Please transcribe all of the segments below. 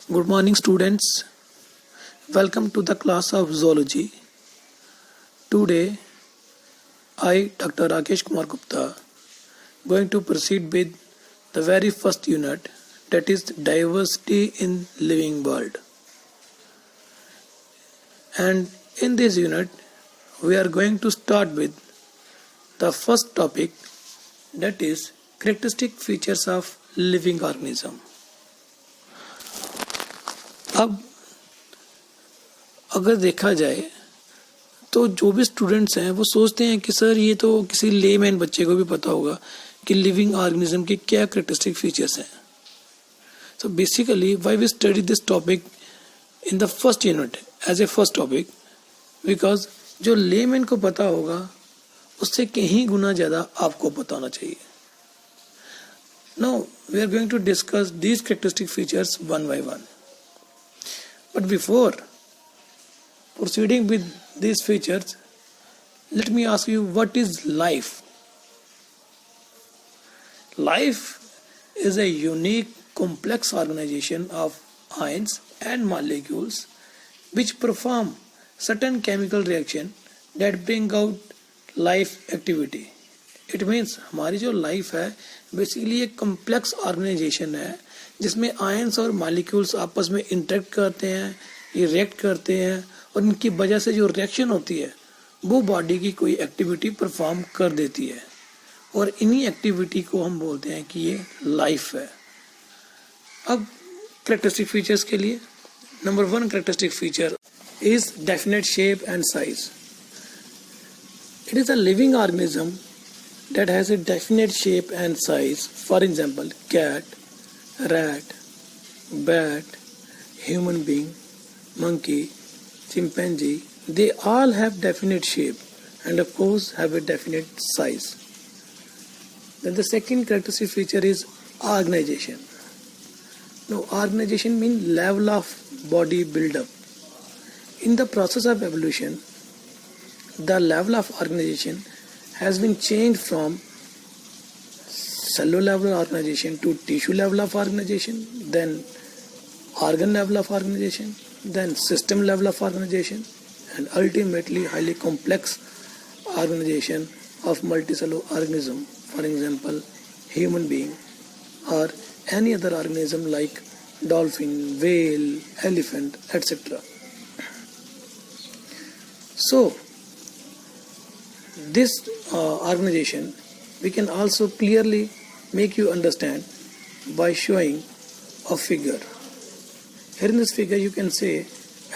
Good morning, students. Welcome to the class of zoology. Today, I, Dr. Rakesh Kumar Gupta, going to proceed with the very first unit, that is diversity in living world. And in this unit, we are going to start with the first topic, that is characteristic features of living organism. अब अगर देखा जाए तो जो भी students हैं वो सोचते हैं कि सर ये तो किसी लेमैन बच्चे को भी पता होगा कि लिविंग ऑर्गेनिज्म के क्या कैरेक्टरिस्टिक फीचर्स हैं. So basically why we study this topic in the first unit as a first topic, because जो लेमैन को पता होगा उससे कहीं गुना ज़्यादा आपको पता होना चाहिए. Now we are going to discuss these characteristic features one by one. But before proceeding with these features, let me ask you, what is life? Life is a unique, complex organization of ions and molecules which perform certain chemical reaction that bring out life activity. It means हमारी जो life है basically एक complex organization है जिसमें ions और molecules आपस में interact करते हैं, ये रिएक्ट करते हैं और इनकी वजह से जो रिएक्शन होती है वो बॉडी की कोई एक्टिविटी परफॉर्म कर देती है और इन्हीं एक्टिविटी को हम बोलते हैं कि ये लाइफ है. अब कैरेक्टरिस्टिक फीचर्स के लिए number 1 characteristic feature is definite shape and size. It is a living organism that has a definite shape and size. For example, cat, rat, bat, human being, monkey, chimpanzee, they all have definite shape and of course have a definite size. Then the second characteristic feature is organization. Now, organization means level of body build-up. In the process of evolution, the level of organization has been changed from cellular level of organization to tissue level of organization, then organ level of organization, then system level of organization, and ultimately highly complex organization of multicellular organism, for example human being or any other organism like dolphin, whale, elephant, etc. So this organization we can also clearly make you understand by showing a figure. Here in this figure you can say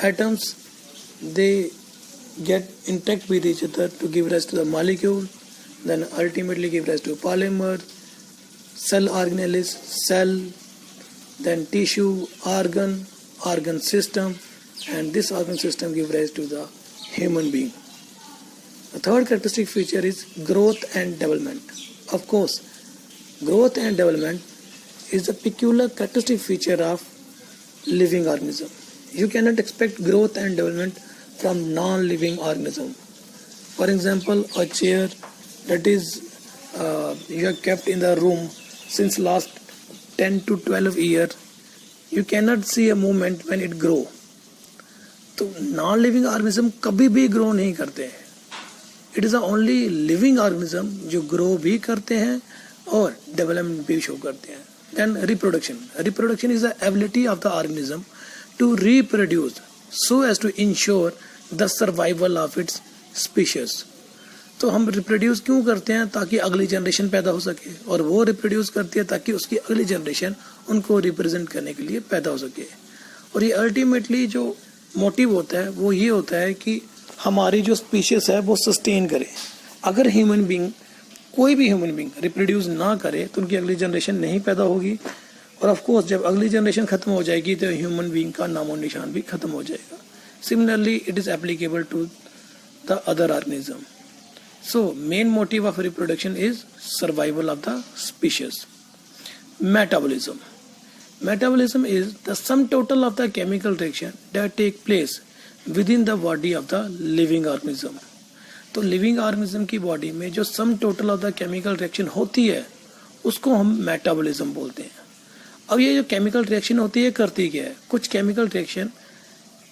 atoms, they get interact with each other to give rise to the molecule, then ultimately give rise to polymer, cell organelles, cell, then tissue, organ system, and this organ system give rise to the human being. The third characteristic feature is growth and development. Of course, growth and development is a peculiar characteristic feature of living organism. You cannot expect growth and development from non-living organism. For example, a chair that is you have kept in the room since last 10 to 12 years, you cannot see a movement when it grow. तो non-living organism कभी भी grow नहीं करते हैं. It is the only living organism जो grow भी करते हैं और डेवलपमेंट भी शो करते हैं. Then reproduction is the ability of the organism to reproduce so as to insure the survival of its species. तो हम रिप्रोड्यूस क्यों करते हैं? ताकि अगली जनरेशन पैदा हो सके, और वो रिप्रोड्यूस करती है ताकि उसकी अगली जनरेशन उनको रिप्रेजेंट करने के लिए पैदा हो सके. और ये अल्टीमेटली जो मोटिव होता है वो ये होता है कि हमारी जो स्पीशीज है वो सस्टेन करे. अगर ह्यूमन बीइंग, कोई भी ह्यूमन बीइंग रिप्रोड्यूस ना करे तो उनकी अगली जनरेशन नहीं पैदा होगी, और ऑफ कोर्स जब अगली जनरेशन खत्म हो जाएगी तो ह्यूमन बीइंग का नामो निशान भी खत्म हो जाएगा. Similarly it is applicable to the other organism. So main motive of reproduction is survival of the species. Metabolism is the sum total of the chemical reaction that take place within the body of the living organism. तो living organism की body में जो sum total of the chemical reaction होती है उसको हम metabolism बोलते हैं. अब ये जो केमिकल रिएक्शन होती है करती क्या है, कुछ केमिकल रिएक्शन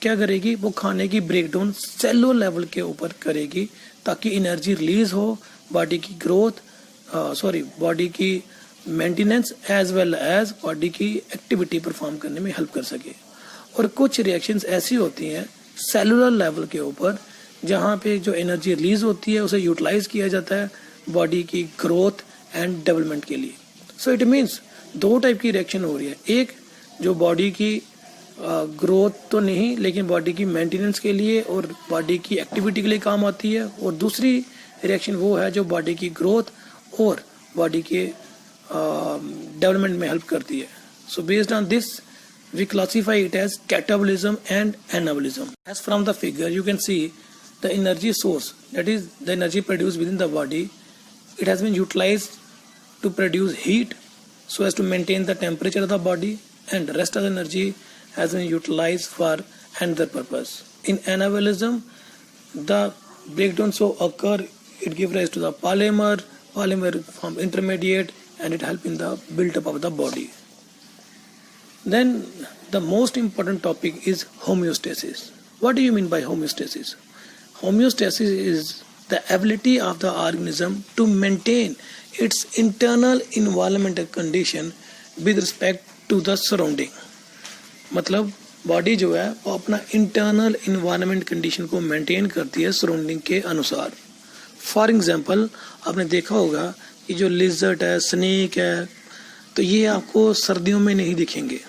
क्या करेगी, वो खाने की ब्रेकडाउन सेलुलर लेवल के ऊपर करेगी ताकि एनर्जी रिलीज हो, बॉडी की ग्रोथ बॉडी की maintenance as well as body की एक्टिविटी परफॉर्म करने में हेल्प कर सके। और कुछ रिएक्शंस ऐसी होती हैं सेलुलर लेवल के ऊपर जहाँ पे जो एनर्जी रिलीज होती है उसे यूटिलाइज किया जाता है बॉडी की ग्रोथ एंड डेवलपमेंट के लिए। सो इट मीन्स दो टाइप की रिएक्शन हो रही है, एक जो बॉडी की ग्रोथ तो नहीं लेकिन बॉडी की मेंटेनेंस के लिए और बॉडी की एक्टिविटी के लिए काम आती है, और दूसरी रिएक्शन वो है जो बॉडी की ग्रोथ और बॉडी के डेवलपमेंट में हेल्प करती है। So based on this we classify it as catabolism and anabolism. As from the figure you can see the energy source, that is the energy produced within the body, it has been utilized to produce heat so as to maintain the temperature of the body, and the rest of the energy has been utilized for another purpose. In anabolism the breakdown so occur, it gives rise to the polymer form intermediate and it help in the build up of the body. Then the most important topic is homeostasis. What do you mean by homeostasis? Homeostasis is the ability of the organism to maintain its internal environmental condition with respect to the surrounding. मतलब body जो है वो अपना internal environment condition को maintain करती है surrounding के अनुसार। फॉर एग्जांपल आपने देखा होगा कि जो लिजर्ड है, स्नेक है, तो ये आपको सर्दियों में नहीं दिखेंगे।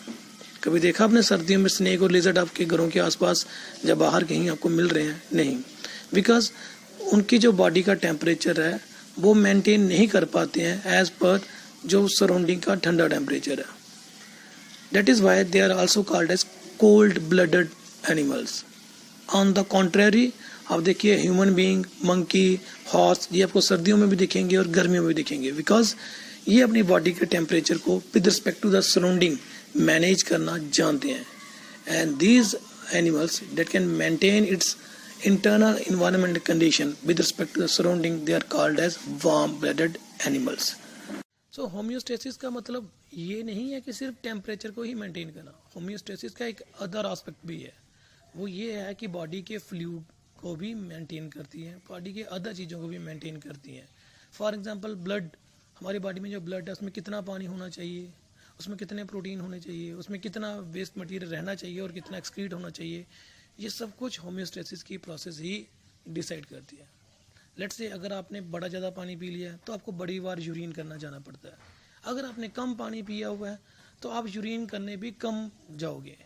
कभी देखा आपने सर्दियों में स्नेक और लिजर्ड आपके घरों के आसपास या बाहर कहीं आपको मिल रहे हैं? नहीं, बिकॉज उनकी जो बॉडी का टेम्परेचर है वो मेंटेन नहीं कर पाते हैं एज पर जो सराउंडिंग का ठंडा टेम्परेचर है। That is why they are also called as cold blooded animals. On the contrary आप देखिए ह्यूमन बीइंग, मंकी, हॉर्स, ये आपको सर्दियों में भी दिखेंगे और गर्मियों में भी दिखेंगे, बिकॉज ये अपनी बॉडी के टेम्परेचर को with respect to the surrounding manage करना जानते हैं। And these animals that can maintain its internal environment condition with respect to the surrounding, they are called as warm blooded animals. So homeostasis का मतलब ये नहीं है कि सिर्फ टेम्परेचर को ही मेंटेन करना। होम्योस्टेसिस का एक अदर एस्पेक्ट भी है, वो ये है कि बॉडी के फ्लूइड को भी मेंटेन करती है, बॉडी के अदर चीज़ों को भी मेंटेन करती है। फॉर एग्जांपल ब्लड, हमारी बॉडी में जो ब्लड है उसमें कितना पानी होना चाहिए, उसमें कितने प्रोटीन होने चाहिए, उसमें कितना वेस्ट मटेरियल रहना चाहिए और कितना एक्सक्रीट होना चाहिए, ये सब कुछ होम्योस्टेसिस की प्रोसेस ही डिसाइड करती है। लेट्स से अगर आपने बड़ा ज़्यादा पानी पी लिया है तो आपको बड़ी बार यूरिन करना जाना पड़ता है। अगर आपने कम पानी पिया हुआ है तो आप यूरिन करने भी कम जाओगे,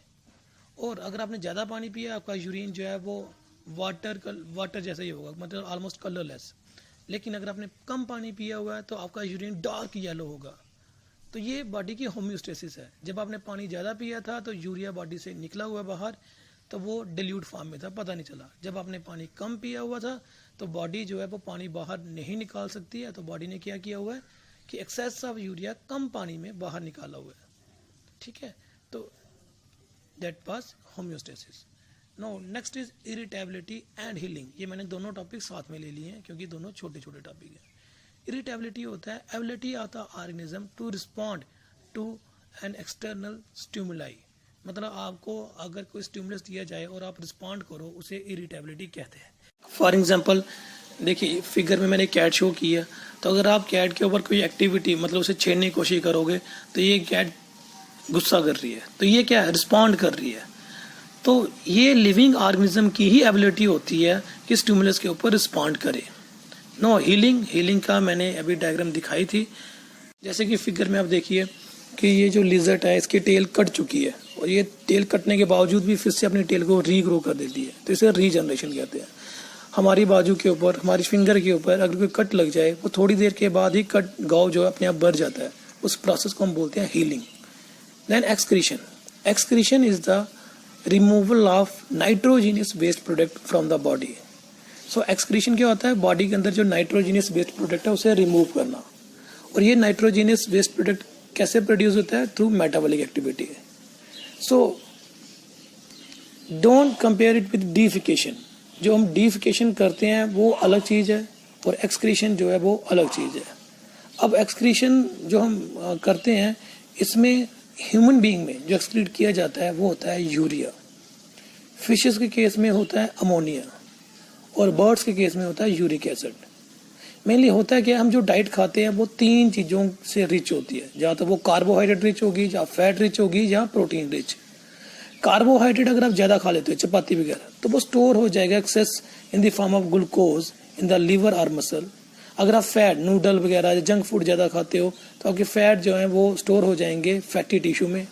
और अगर आपने ज़्यादा पानी पिया आपका यूरिन जो है वो वाटर जैसा ही होगा, मतलब ऑलमोस्ट कलरलेस। लेकिन अगर आपने कम पानी पिया हुआ है तो आपका यूरिन डार्क येलो होगा। तो ये बॉडी की होम्योस्टेसिस है। जब आपने पानी ज़्यादा पिया था तो यूरिया बॉडी से निकला हुआ बाहर, तो वो डिल्यूट फॉर्म में था, पता नहीं चला। जब आपने पानी कम पिया हुआ था तो बॉडी जो है वो पानी बाहर नहीं निकाल सकती है, तो बॉडी ने क्या किया हुआ है कि एक्सेस ऑफ यूरिया कम पानी में बाहर निकाला हुआ है। ठीक है, तो that was homeostasis. No next is irritability and healing. ये मैंने दोनों टॉपिक साथ में ले लिए हैं क्योंकि दोनों छोटे छोटे टॉपिक हैं। इरिटेबिलिटी होता है ability of the organism to respond to an external stimuli. मतलब आपको अगर कोई स्टिमुलस दिया जाए और आप रिस्पॉन्ड करो, उसे इरिटेबिलिटी कहते हैं। फॉर एग्जांपल देखिए फिगर में मैंने कैट शो किया, तो अगर आप कैट के ऊपर कोई एक्टिविटी मतलब उसे छेड़ने की कोशिश करोगे तो ये कैट गुस्सा कर रही है, तो ये क्या है, रिस्पॉन्ड कर रही है। तो ये लिविंग ऑर्गेनिज्म की ही एबिलिटी होती है कि स्टिमुलस के ऊपर रिस्पॉन्ड करे। नो हीलिंग का मैंने अभी डायग्राम दिखाई थी। जैसे कि फिगर में आप देखिए कि ये जो लिजर्ट है इसकी टेल कट चुकी है, और ये टेल कटने के बावजूद भी फिर से अपनी टेल को रीग्रो कर देती है, तो इसे रीजनरेशन कहते हैं। हमारी बाजू के ऊपर, हमारी फिंगर के ऊपर अगर कोई कट लग जाए वो थोड़ी देर के बाद ही कट घाव जो है अपने आप भर जाता है, उस प्रोसेस को हम बोलते हैं healing. Then excretion is the removal of nitrogenous waste product from the body. So excretion क्या होता है, बॉडी के अंदर जो नाइट्रोजीनियस वेस्ट प्रोडक्ट है उसे रिमूव करना। और ये नाइट्रोजीनियस वेस्ट प्रोडक्ट कैसे प्रोड्यूस होता है, through metabolic activity. So don't compare it with defecation. जो हम डीफिकेशन करते हैं वो अलग चीज़ है और एक्सक्रीशन जो है वो अलग चीज़ है। अब एक्सक्रीशन जो हम करते हैं इसमें ह्यूमन बीइंग में जो एक्सक्रीट किया जाता है वो होता है यूरिया, फिशेस के केस में होता है अमोनिया, और बर्ड्स के केस में होता है यूरिक एसिड। मेनली होता है कि हम जो डाइट खाते हैं वो 3 चीज़ों से रिच होती है, या तो वो कार्बोहाइड्रेट रिच होगी, या फैट रिच होगी, या प्रोटीन रिच। कार्बोहाइड्रेट अगर आप ज़्यादा खा लेते हो, चपाती वगैरह, तो वो स्टोर हो जाएगा excess in the form of glucose in the liver और मसल। अगर आप फैट, नूडल वगैरह, जंक फूड ज़्यादा खाते हो तो आपके फैट जो है वो स्टोर हो जाएंगे फैटी टिश्यू में।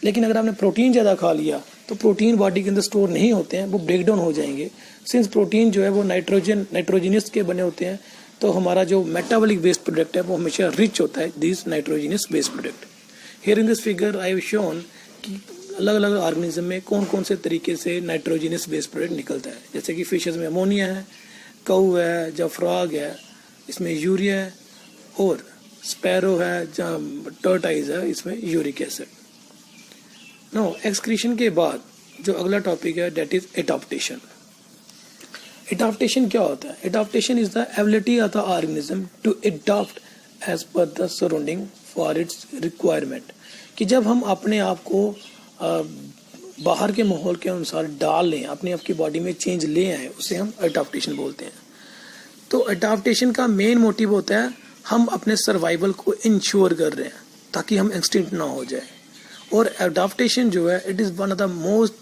लेकिन अगर आपने प्रोटीन ज़्यादा खा लिया तो प्रोटीन बॉडी के अंदर स्टोर नहीं होते हैं, वो ब्रेक डाउन हो जाएंगे। सिंस प्रोटीन जो है वो नाइट्रोजनस के बने होते हैं, तो हमारा जो मेटाबॉलिक वेस्ट प्रोडक्ट है वो हमेशा रिच होता है this nitrogenous waste product. Here in this figure I have shown कि अलग अलग ऑर्गेनिज्म में कौन कौन से तरीके से नाइट्रोजनस वेस्ट प्रोडक्ट निकलता है। जैसे कि फिशेस में अमोनिया है, कऊ है, जब फ्रॉग है इसमें यूरिया है, और स्पैरो है, जहाँ टर्टाइज है इसमें यूरिक एसिड। नो एक्सक्रीशन के बाद जो अगला टॉपिक है दैट इज एडाप्टेशन। एडाप्टेशन क्या होता है? Adaptation is the ability of the organism to adopt as per the surrounding for its requirement. कि जब हम अपने आप को बाहर के माहौल के अनुसार डाल लें, अपने आप की बॉडी में चेंज ले आए, उसे हम एडाप्टेशन बोलते हैं। तो एडाप्टेशन का मेन मोटिव होता है हम अपने सर्वाइवल को इंश्योर कर रहे हैं ताकि हम एक्सटिंक्ट ना हो जाए। और एडाप्टेशन जो है it is one of the most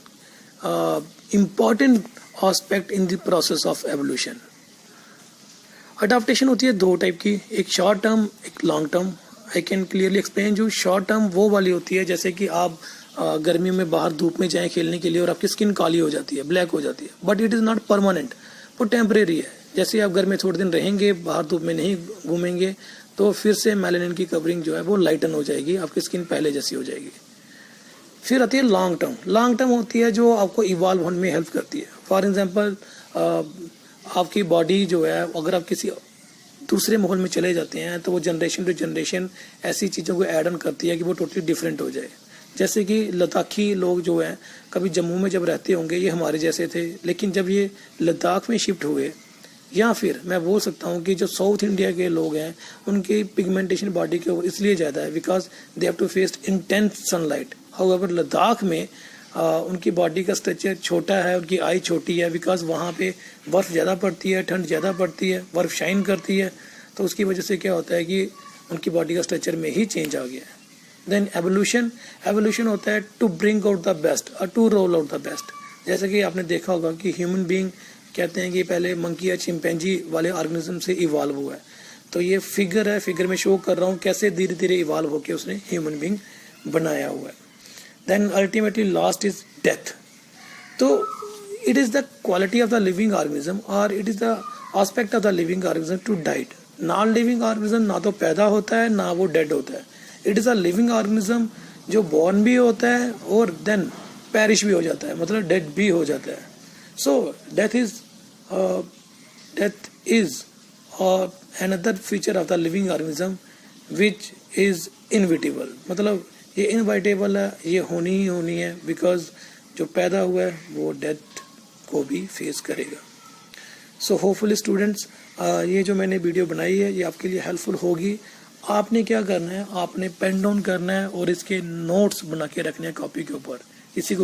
important aspect in the process of evolution. Adaptation होती है 2 टाइप की, एक शॉर्ट टर्म, एक long term. I can clearly explain. जो शॉर्ट टर्म वो वाली होती है जैसे कि आप गर्मियों में बाहर धूप में जाएं खेलने के लिए और आपकी स्किन काली हो जाती है, ब्लैक हो जाती है, but it is not permanent, वो टेम्परेरी है। जैसे आप घर में थोड़े दिन रहेंगे, बाहर धूप में नहीं घूमेंगे, तो फिर से मेलानिन की कवरिंग जो है वो लाइटन हो जाएगी, आपकी स्किन पहले जैसी हो जाएगी। फिर आती है लॉन्ग टर्म। लॉन्ग टर्म होती है जो आपको इवॉल्व होने में हेल्प करती है। फॉर एग्जांपल आपकी बॉडी जो है अगर आप किसी दूसरे माहौल में चले जाते हैं तो वो जनरेशन टू जनरेशन ऐसी चीज़ों को ऐड ऑन करती है कि वो टोटली डिफरेंट हो जाए। जैसे कि लद्दाखी लोग जो हैं कभी जम्मू में जब रहते होंगे ये हमारे जैसे थे, लेकिन जब ये लद्दाख में शिफ्ट हुए, या फिर मैं बोल सकता हूँ कि जो साउथ इंडिया के लोग हैं उनकी पिगमेंटेशन बॉडी के ऊपर इसलिए ज़्यादा है because they have to face intense sunlight. However Ladakh में उनकी बॉडी का स्ट्रक्चर छोटा है, उनकी आई छोटी है बिकॉज वहाँ पे बर्फ़ ज़्यादा पड़ती है, ठंड ज़्यादा पड़ती है, बर्फ़ शाइन करती है, तो उसकी वजह से क्या होता है कि उनकी बॉडी का स्ट्रक्चर में ही चेंज आ गया है। देन एवोल्यूशन होता है to bring out the best और to roll out the best. जैसे कि आपने देखा होगा कि ह्यूमन बीइंग कहते हैं कि पहले मंकी या चिंपैंजी वाले ऑर्गेनिज्म से इवॉल्व हुआ है, तो ये फिगर है, फिगर में शो कर रहा हूँ कैसे धीरे धीरे इवॉल्व होकर उसने ह्यूमन बीइंग बनाया हुआ है। Then ultimately last is death. तो it is the quality of the living organism और it is the aspect of the living organism to diet. Non living organism ना तो पैदा होता है ना वो डेड होता है। It is a living organism जो बॉर्न भी होता है और देन पेरिश भी हो जाता है, मतलब डेड भी हो जाता है। So death is another feature of the living organism which is inevitable. मतलब ये इनवाइटेबल है, ये होनी ही होनी है बिकॉज जो पैदा हुआ है वो डेथ को भी फेस करेगा। सो होपफुली स्टूडेंट्स ये जो मैंने वीडियो बनाई है ये आपके लिए हेल्पफुल होगी। आपने क्या करना है, आपने पेन डाउन करना है और इसके नोट्स बना के रखने हैं कॉपी के ऊपर। इसी को